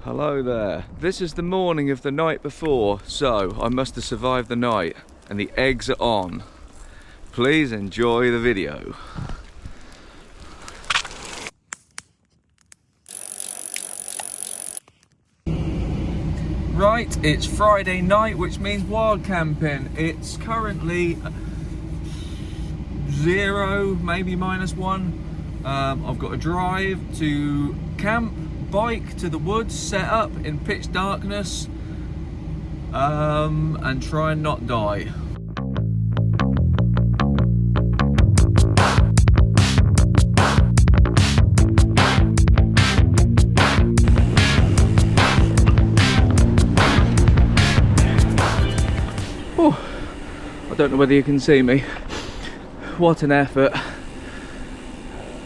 Hello there. This is the morning of the night before, so I must have survived the night and the eggs are on. Please enjoy the video. Right, it's Friday night, which means wild camping. It's currently 0, maybe -1. I've got to drive to camp, bike to the woods, set up in pitch darkness, and try and not die. Oh, I don't know whether you can see me. What an effort.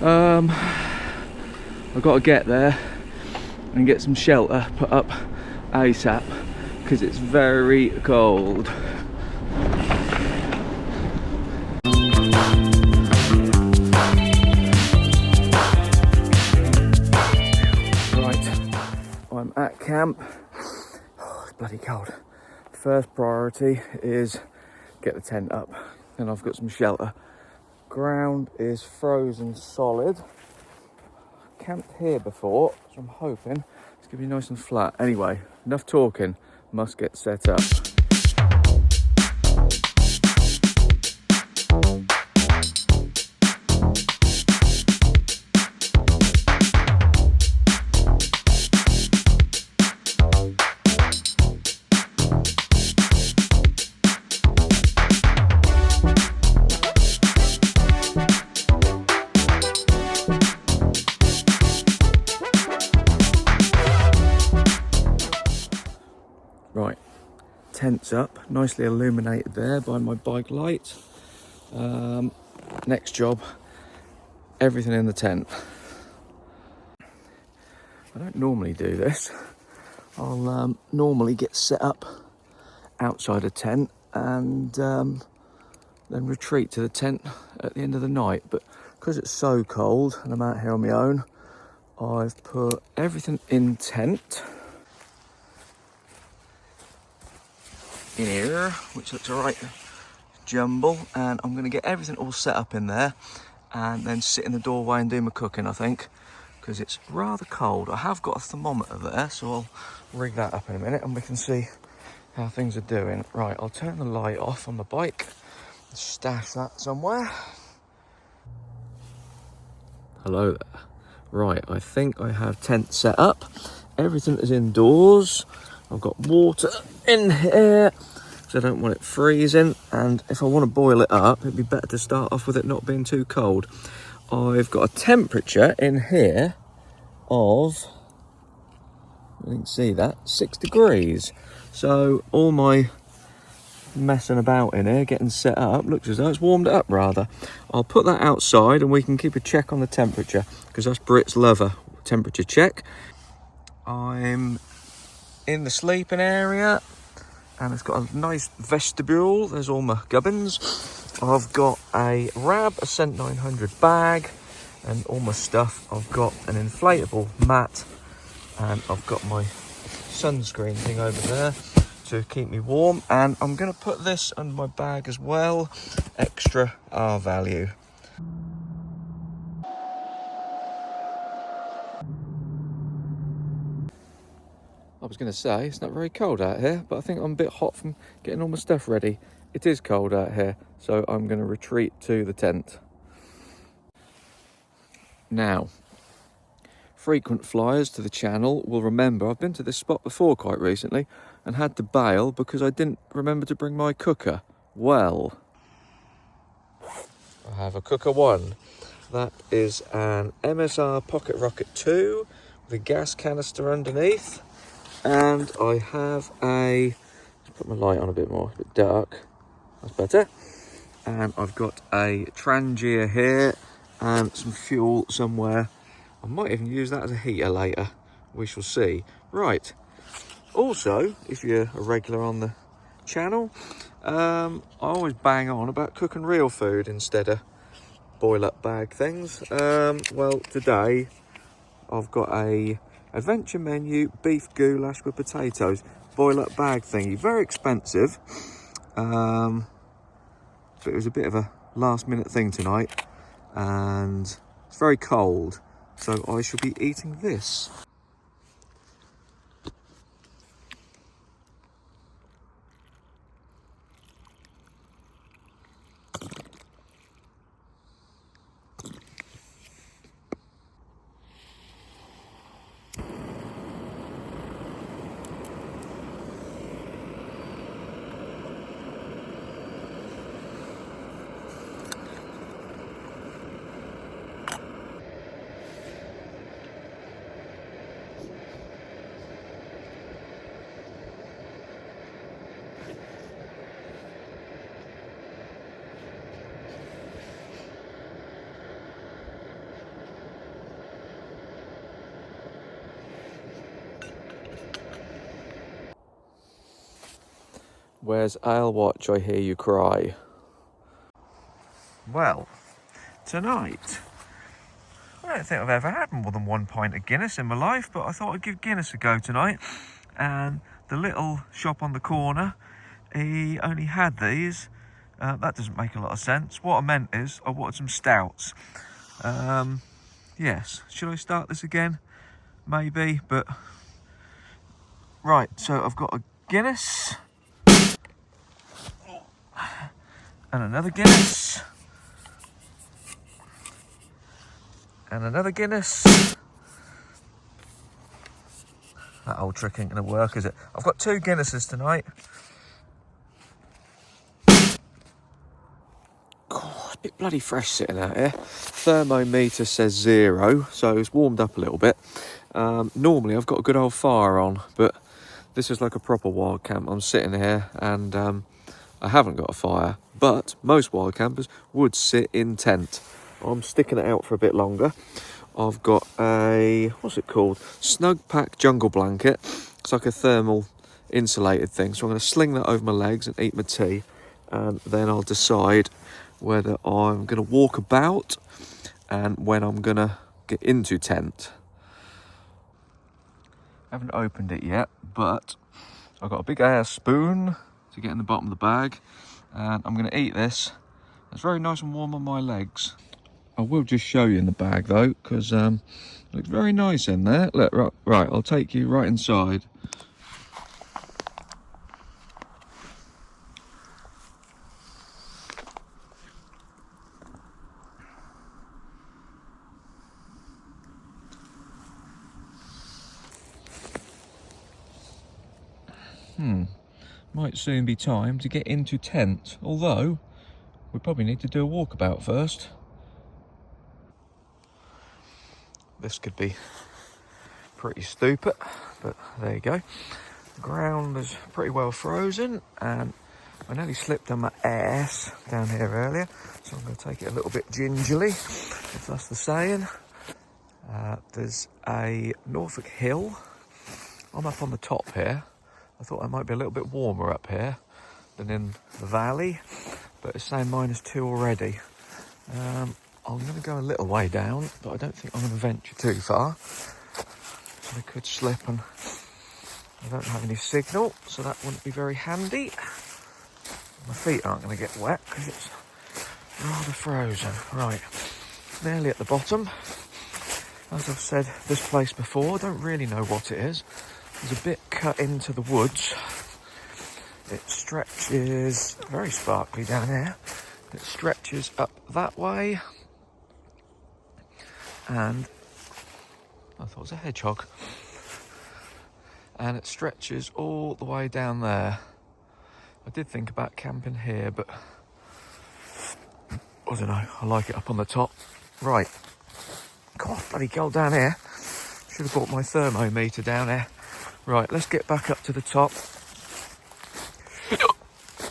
I've got to get there and get some shelter put up ASAP because it's very cold. Right, I'm at camp. Oh, it's bloody cold. First priority is get the tent up, and I've got some shelter. Ground is frozen solid. Camped here before, so I'm hoping it's gonna be nice and flat. Anyway, enough talking, must get set up. Right, tent's up, nicely illuminated there by my bike light. Next job, everything in the tent. I don't normally do this. I'll normally get set up outside a tent and then retreat to the tent at the end of the night. But because it's so cold and I'm out here on my own, I've put everything in tent. In here, which looks a right jumble, and I'm going to get everything all set up in there and then sit in the doorway and do my cooking, I think, because it's rather cold. I have got a thermometer there, so I'll rig that up in a minute and we can see how things are doing. Right, I'll turn the light off on the bike and stash that somewhere. Hello there. Right, I think I have tent set up. Everything is indoors. I've got water in here because I don't want it freezing, and if I want to boil it up, it'd be better to start off with it not being too cold. I've got a temperature in here of, you can see that, 6 degrees. So all my messing about in here, getting set up, looks as though it's warmed it up rather. I'll put that outside and we can keep a check on the temperature, because us Brits love a temperature check. I'm in the sleeping area and it's got a nice vestibule. There's all my gubbins. I've got a Rab Ascent 900 bag and all my stuff. I've got an inflatable mat and I've got my sunscreen thing over there to keep me warm, and I'm going to put this under my bag as well, extra R value. I was going to say, it's not very cold out here, but I think I'm a bit hot from getting all my stuff ready. It is cold out here, so I'm going to retreat to the tent. Now, frequent flyers to the channel will remember I've been to this spot before quite recently and had to bail because I didn't remember to bring my cooker. Well, I have a cooker 1. That is an MSR Pocket Rocket 2 with a gas canister underneath. And I have a, let's put my light on a bit more, it's a bit dark, that's better. And I've got a Trangia here and some fuel somewhere. I might even use that as a heater later, we shall see. Right, also, if you're a regular on the channel, I always bang on about cooking real food instead of boil up bag things. Well, today I've got a Adventure menu, beef goulash with potatoes. Boil up bag thingy. Very expensive. But it was a bit of a last minute thing tonight. And it's very cold. So I shall be eating this. Where's I'll watch, I hear you cry. Well, tonight, I don't think I've ever had more than 1 pint of Guinness in my life, but I thought I'd give Guinness a go tonight. And the little shop on the corner, he only had these. That doesn't make a lot of sense. What I meant is, I wanted some stouts. Yes, should I start this again? Maybe, but... Right, so I've got a Guinness. And another Guinness. And another Guinness. That old trick ain't going to work, is it? I've got 2 Guinnesses tonight. God, a bit bloody fresh sitting out here. Thermometer says 0, so it's warmed up a little bit. Normally I've got a good old fire on, but this is like a proper wild camp. I'm sitting here and I haven't got a fire, but most wild campers would sit in tent. I'm sticking it out for a bit longer. I've got a, what's it called? Snug Pack jungle blanket. It's like a thermal insulated thing. So I'm going to sling that over my legs and eat my tea. And then I'll decide whether I'm going to walk about and when I'm going to get into tent. Haven't opened it yet, but I've got a big ass spoon to get in the bottom of the bag. And I'm going to eat this. It's very nice and warm on my legs. I will just show you in the bag though, because it looks very nice in there. Look, right, I'll take you right inside. Might soon be time to get into tent, although we probably need to do a walkabout first. This could be pretty stupid, but there you go. The ground is pretty well frozen and I nearly slipped on my ass down here earlier, so I'm going to take it a little bit gingerly, if that's the saying. There's a Norfolk hill. I'm up on the top here. I thought it might be a little bit warmer up here than in the valley, but it's saying -2 already. I'm going to go a little way down, but I don't think I'm going to venture too far. I could slip and I don't have any signal, so that wouldn't be very handy. My feet aren't going to get wet because it's rather frozen. Right, nearly at the bottom. As I've said this place before, I don't really know what it is. There's a bit cut into the woods. It stretches very sparkly down here. It stretches up that way. And I thought it was a hedgehog. And it stretches all the way down there. I did think about camping here, but I don't know. I like it up on the top. Right. God, bloody girl down here. Should have brought my thermometer down here. Right, let's get back up to the top.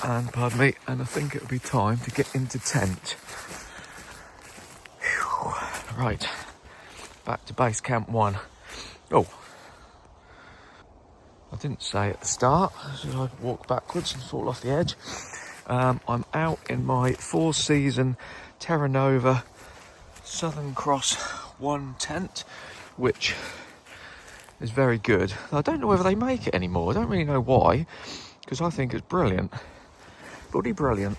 And, pardon me, and I think it'll be time to get into tent. Whew. Right, back to base camp 1. Oh, I didn't say at the start, so I'd walk backwards and fall off the edge. I'm out in my 4-season Terra Southern Cross 1 tent, which is very good. I don't know whether they make it anymore. I don't really know why, because I think it's brilliant. Bloody brilliant.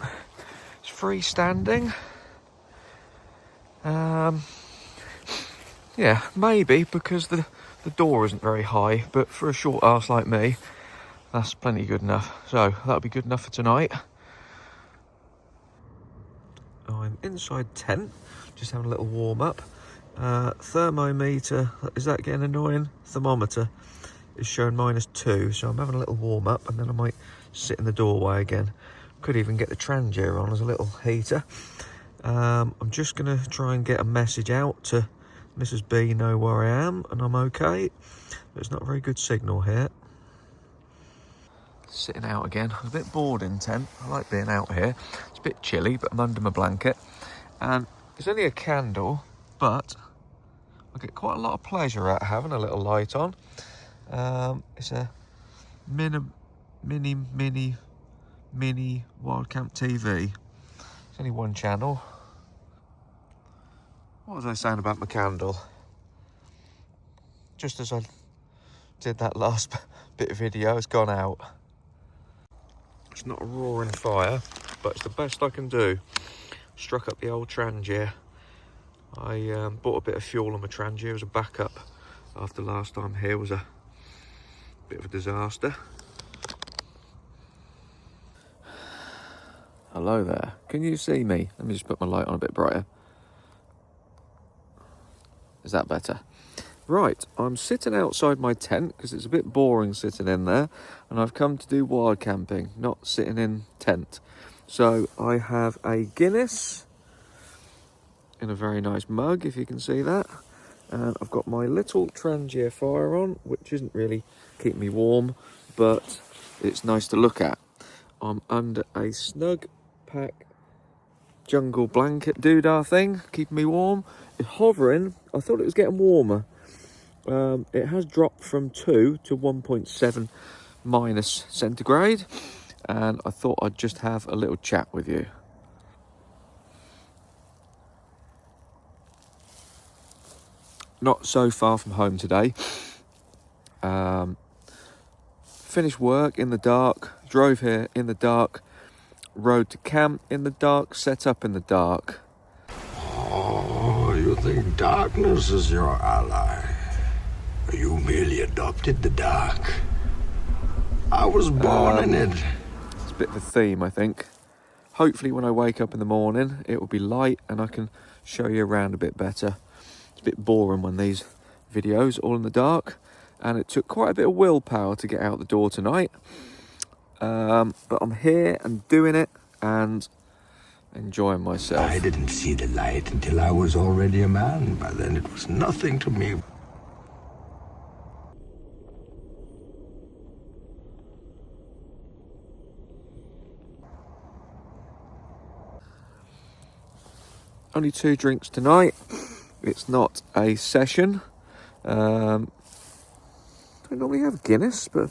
It's freestanding. Yeah, maybe because the door isn't very high, but for a short arse like me, that's plenty good enough. So that'll be good enough for tonight. I'm inside tent, just having a little warm up. Thermometer, is that getting annoying? Thermometer is showing -2, so I'm having a little warm up and then I might sit in the doorway again. Could even get the Trangia on as a little heater. I'm just going to try and get a message out to Mrs. B, know where I am and I'm okay. There's not a very good signal here. Sitting out again. I'm a bit bored in tent. I like being out here. It's a bit chilly, but I'm under my blanket. And it's only a candle, but I get quite a lot of pleasure out of having a little light on. It's a mini WILDCAMP TV. It's only one channel. What was I saying about my candle? Just as I did that last bit of video, it's gone out. It's not a roaring fire, but it's the best I can do. Struck up the old Trangia. I bought a bit of fuel on my Trangia as a backup after last time here was a bit of a disaster. Hello there. Can you see me? Let me just put my light on a bit brighter. Is that better? Right, I'm sitting outside my tent because it's a bit boring sitting in there, and I've come to do wild camping, not sitting in tent. So I have a Guinness in a very nice mug, if you can see that. And I've got my little Trangia fire on, which isn't really keeping me warm, but it's nice to look at. I'm under a snug pack jungle blanket doodah thing, keeping me warm. It's hovering. I thought it was getting warmer. It has dropped from 2 to 1.7 minus centigrade, and I thought I'd just have a little chat with you. Not so far from home today. Finished work in the dark, drove here in the dark, rode to camp in the dark, set up in the dark. Oh, you think darkness is your ally? You merely adopted the dark. I was born in it. It's a bit of a theme, I think. Hopefully when I wake up in the morning, it will be light and I can show you around a bit better. It's a bit boring when these videos all in the dark, and it took quite a bit of willpower to get out the door tonight. But I'm here and doing it and enjoying myself. I didn't see the light until I was already a man. By then it was nothing to me. Only 2 drinks tonight. It's not a session. Don't normally have Guinness, but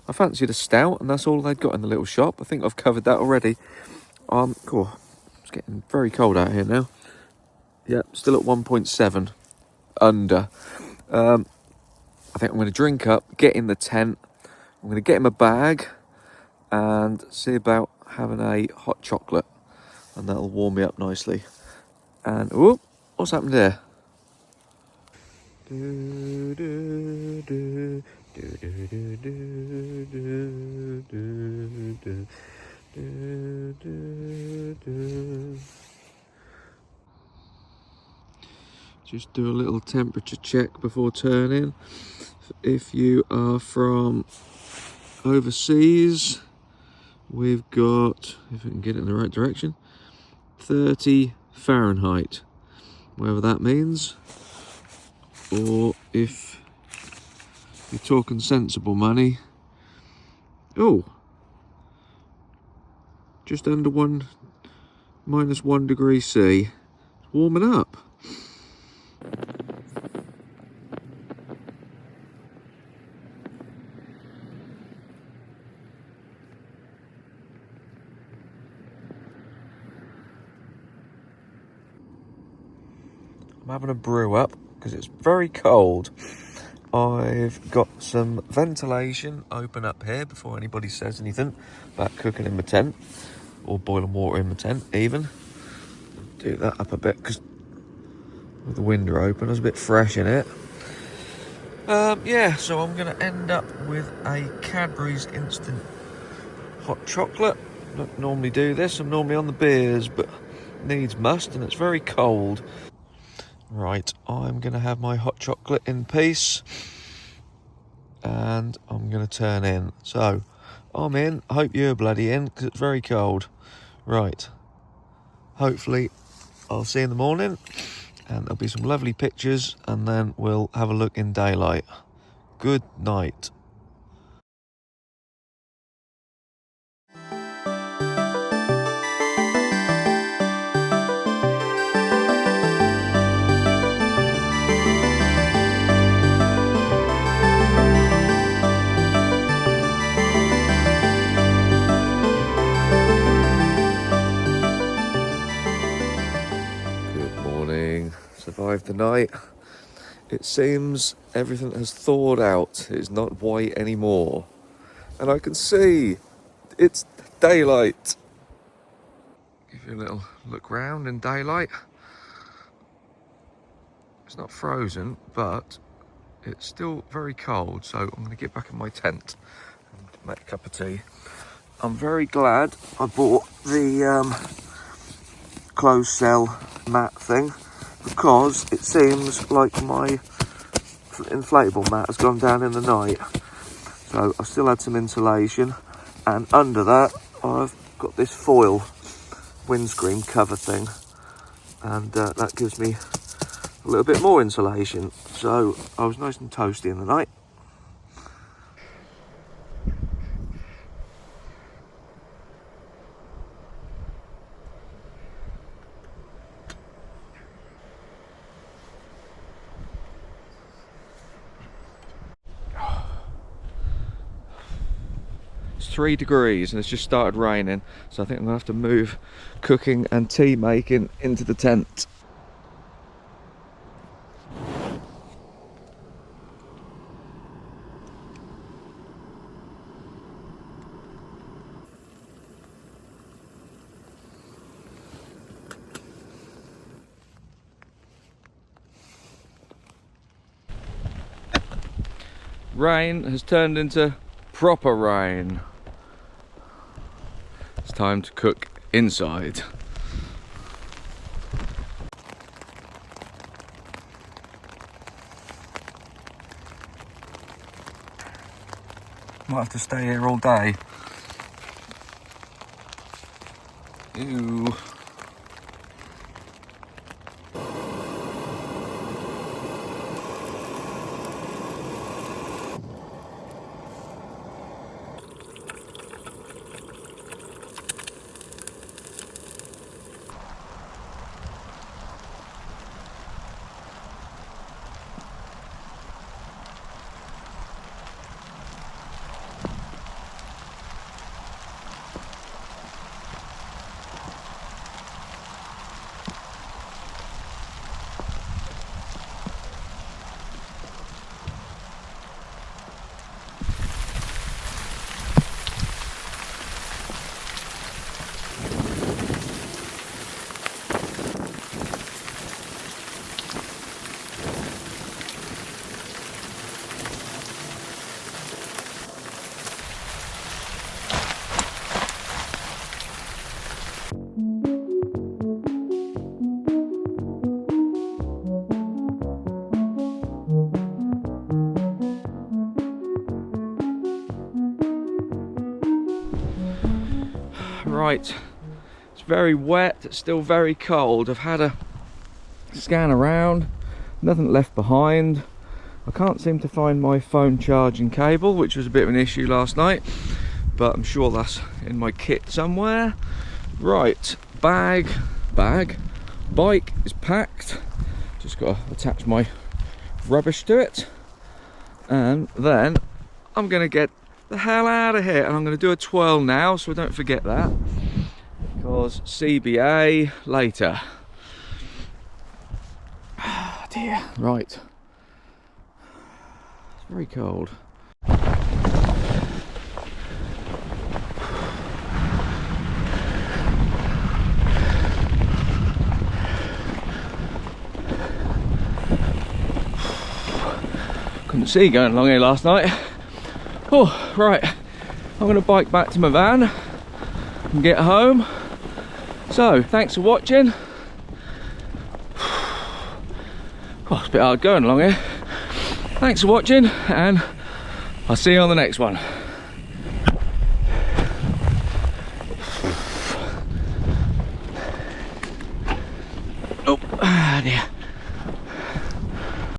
I fancied a stout, and that's all they'd got in the little shop. I think I've covered that already. Cool. It's getting very cold out here now. Yep, still at 1.7 under. I think I'm going to drink up, get in the tent. I'm going to get in my bag and see about having a hot chocolate, and that'll warm me up nicely. And whoop, what's happened there? Just do a little temperature check before turning. If you are from overseas, we've got, if I can get it in the right direction, 30 Fahrenheit, whatever that means. Or if you're talking sensible money, just under -1 degree C. It's warming up. I'm having a brew up because it's very cold, I've got some ventilation open up here before anybody says anything about cooking in my tent, or boiling water in my tent even. Do that up a bit, because with the window open, there's a bit fresh in it. Yeah, so I'm going to end up with a Cadbury's instant hot chocolate. Don't normally do this, I'm normally on the beers, but needs must, and it's very cold. Right, I'm going to have my hot chocolate in peace, and I'm going to turn in. So, I'm in, I hope you're bloody in, because it's very cold. Right, hopefully I'll see you in the morning, and there'll be some lovely pictures, and then we'll have a look in daylight. Good night. Survived the night. It seems everything has thawed out. It's not white anymore. And I can see it's daylight. Give you a little look round in daylight. It's not frozen, but it's still very cold. So I'm going to get back in my tent and make a cup of tea. I'm very glad I bought the closed cell mat thing, because it seems like my inflatable mat has gone down in the night. So I still had some insulation, and under that I've got this foil windscreen cover thing, and that gives me a little bit more insulation. So I was nice and toasty in the night. It's 3 degrees and it's just started raining, so I think I'm gonna have to move cooking and tea making into the tent. Rain has turned into proper rain. It's time to cook inside. Might have to stay here all day. Ew. Right, it's very wet, it's still very cold. I've had a scan around, nothing left behind. I can't seem to find my phone charging cable, which was a bit of an issue last night, but I'm sure that's in my kit somewhere. Right, bike is packed. Just got to attach my rubbish to it, and then I'm going to get the hell out of here, and I'm going to do a twirl now so I don't forget that, because CBA later. Oh dear. Right, Very cold. Couldn't see going along here last night. Oh, right. I'm going to bike back to my van and get home. So, thanks for watching. Oh, it's a bit hard going along here. Thanks for watching, and I'll see you on the next one. Oh, dear.